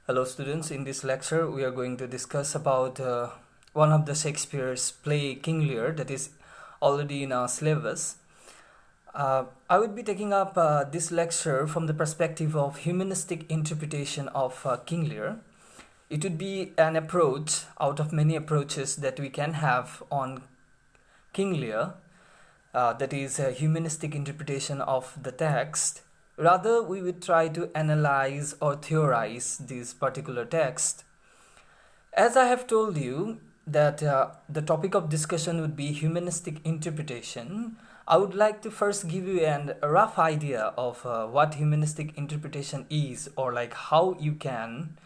Hello students, in this lecture we are going to discuss about one of the Shakespeare's play King Lear that is already in our syllabus. I would be taking up this lecture from the perspective of humanistic interpretation of King Lear. It would be an approach out of many approaches that we can have on King Lear, that is a humanistic interpretation of the text. Rather, we would try to analyze or theorize this particular text. As I have told you that the topic of discussion would be humanistic interpretation, I would like to first give you a rough idea of what humanistic interpretation is, or like how you can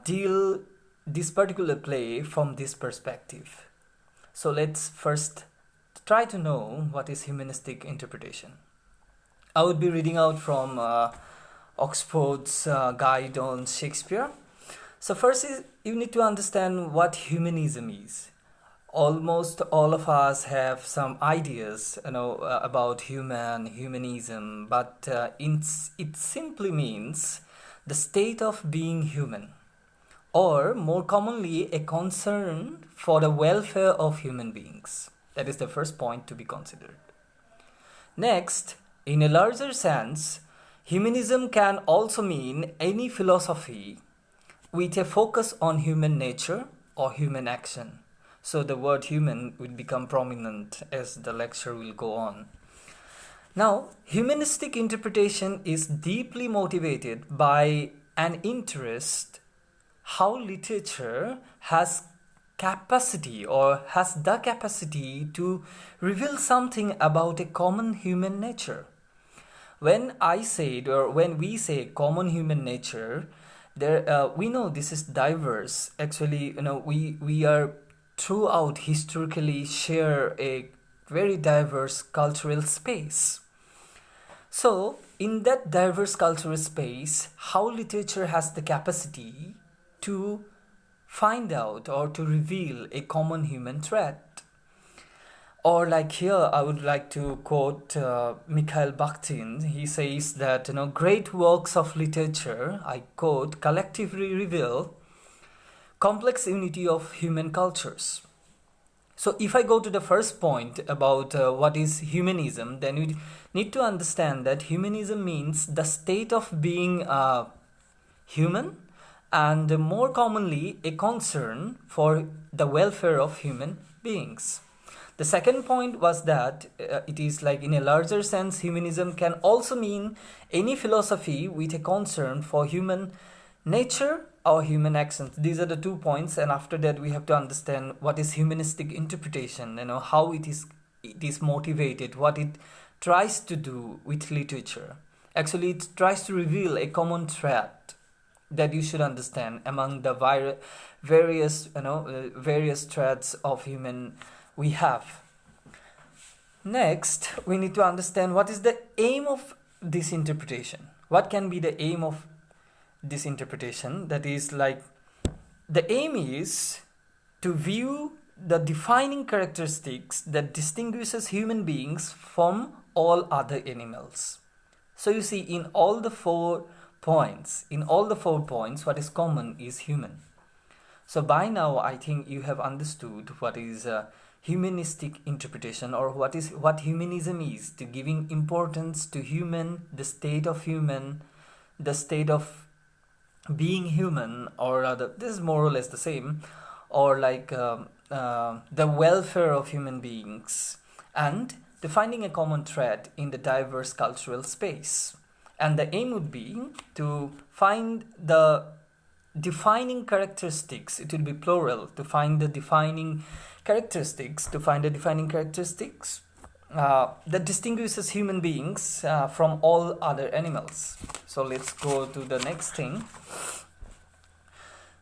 deal this particular play from this perspective. So let's first try to know what is humanistic interpretation. I would be reading out from Oxford's Guide on Shakespeare. So first is you need to understand what humanism is. Almost all of us have some ideas, about humanism, but it simply means the state of being human, or more commonly, a concern for the welfare of human beings. That is the first point to be considered. Next, in a larger sense, humanism can also mean any philosophy with a focus on human nature or human action. So the word human will become prominent as the lecture will go on. Now, humanistic interpretation is deeply motivated by an interest how literature has capacity or has the capacity to reveal something about a common human nature. When I said, or when we say common human nature, we know this is diverse. Actually, we are throughout historically share a very diverse cultural space. So, in that diverse cultural space, how literature has the capacity to find out or to reveal a common human thread. Or like here, I would like to quote Mikhail Bakhtin. He says that, great works of literature, I quote, collectively reveal complex unity of human cultures. So if I go to the first point about what is humanism, then we need to understand that humanism means the state of being human, and more commonly a concern for the welfare of human beings. The second point was that it is like in a larger sense, humanism can also mean any philosophy with a concern for human nature or human actions. These are the 2 points, and after that we have to understand what is humanistic interpretation, how it is motivated, what it tries to do with literature. Actually, it tries to reveal a common thread that you should understand among the various threads of human we have. Next, we need to understand what is the aim of this interpretation. What can be the aim of this interpretation? That is like, the aim is to view the defining characteristics that distinguishes human beings from all other animals. So you see, in all the four points, what is common is human. So by now, I think you have understood what is humanistic interpretation, or what humanism is, to giving importance to human, the state of human, the state of being human, or rather, this is more or less the same, or like the welfare of human beings, and defining a common thread in the diverse cultural space. And the aim would be to find the defining characteristics, it will be plural, to find the defining characteristics that distinguishes human beings from all other animals. So let's go to the next thing.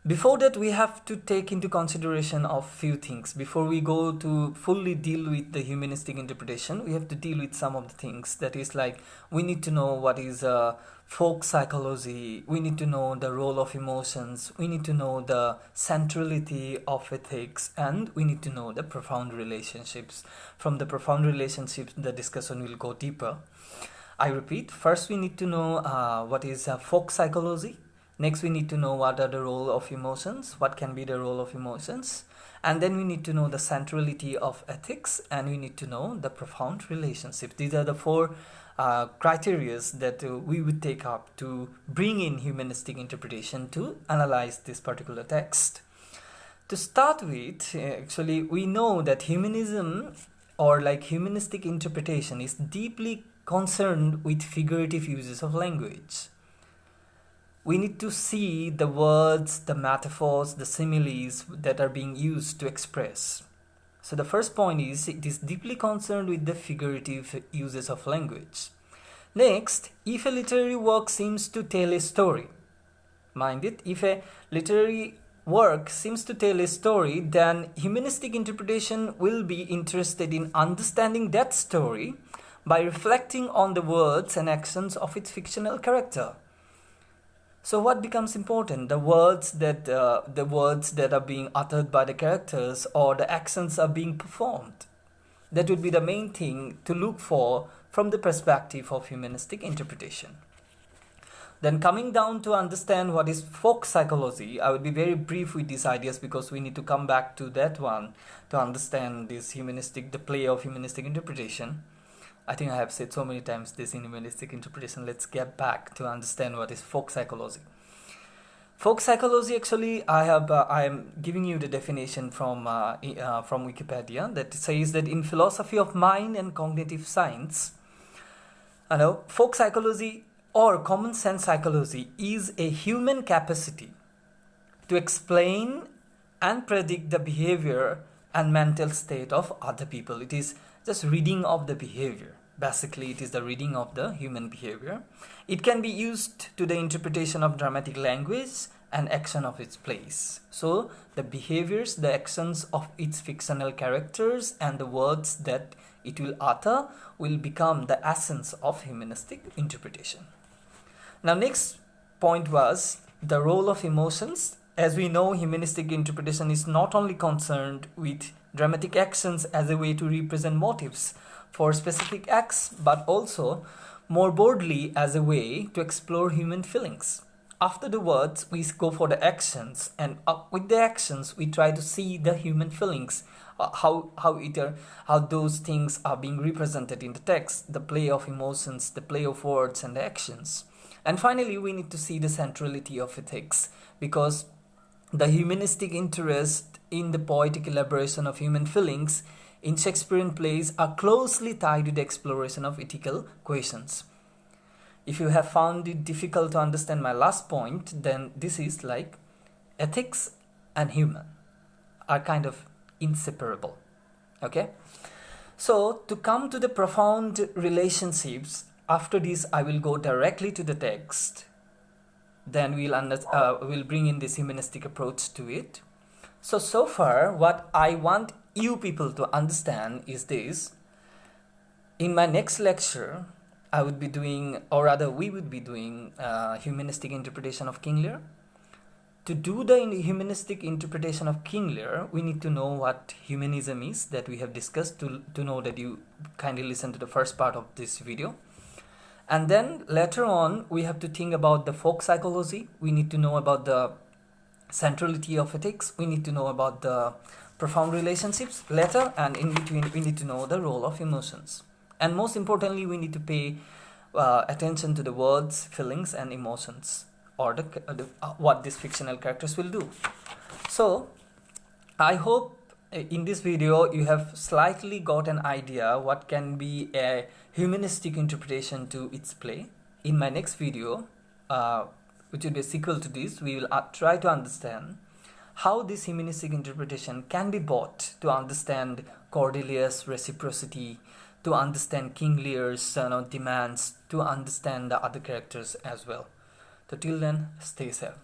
Before that, we have to take into consideration of few things. Before we go to fully deal with the humanistic interpretation, we have to deal with some of the things. That is like, we need to know what is folk psychology, we need to know the role of emotions, we need to know the centrality of ethics, and we need to know the profound relationships. From the profound relationships, the discussion will go deeper. I repeat, first we need to know what is folk psychology. Next, we need to know what are the role of emotions, what can be the role of emotions. And then we need to know the centrality of ethics, and we need to know the profound relationship. These are the four criteria that we would take up to bring in humanistic interpretation to analyze this particular text. To start with, actually, we know that humanism, or like humanistic interpretation, is deeply concerned with figurative uses of language. We need to see the words, the metaphors, the similes that are being used to express. So the first point is, it is deeply concerned with the figurative uses of language. Next, if a literary work seems to tell a story, mind it, if a literary work seems to tell a story, then humanistic interpretation will be interested in understanding that story by reflecting on the words and actions of its fictional character. So what becomes important? The words that are being uttered by the characters, or the actions are being performed. That would be the main thing to look for from the perspective of humanistic interpretation. Then coming down to understand what is folk psychology, I would be very brief with these ideas because we need to come back to that one to understand this the play of humanistic interpretation. I think I have said so many times this in humanistic interpretation. Let's get back to understand what is folk psychology. Folk psychology, actually, I am giving you the definition from Wikipedia, that says that in philosophy of mind and cognitive science, folk psychology or common sense psychology is a human capacity to explain and predict the behavior and mental state of other people. It is just reading of the behavior. Basically, it is the reading of the human behavior. It can be used to the interpretation of dramatic language and action of its plays. So, the behaviors, the actions of its fictional characters, and the words that it will utter will become the essence of humanistic interpretation. Now, next point was the role of emotions. As we know, humanistic interpretation is not only concerned with dramatic actions as a way to represent motives for specific acts, but also more broadly as a way to explore human feelings. After the words, we go for the actions, and with the actions, we try to see the human feelings, how those things are being represented in the text, the play of emotions, the play of words and the actions. And finally, we need to see the centrality of ethics, because the humanistic interest in the poetic elaboration of human feelings in Shakespearean plays are closely tied to the exploration of ethical questions. If you have found it difficult to understand my last point, then this is like ethics and human are kind of inseparable. Okay? So, to come to the profound relationships, after this I will go directly to the text. Then we'll bring in this humanistic approach to it. So far, what I want you people to understand is this. In my next lecture, I would be doing, or rather we would be doing, humanistic interpretation of King Lear. To do the humanistic interpretation of King Lear, we need to know what humanism is, that we have discussed, to know that you kindly listen to the first part of this video. And then later on, we have to think about the folk psychology. We need to know about the centrality of ethics. We need to know about the profound relationships later, and in between, we need to know the role of emotions. And most importantly, we need to pay attention to the words, feelings, and emotions, or what these fictional characters will do. So, I hope in this video you have slightly got an idea what can be a humanistic interpretation to its play. In my next video, which will be a sequel to this, we will try to understand how this humanistic interpretation can be brought to understand Cordelia's reciprocity, to understand King Lear's demands, to understand the other characters as well. So till then, stay safe.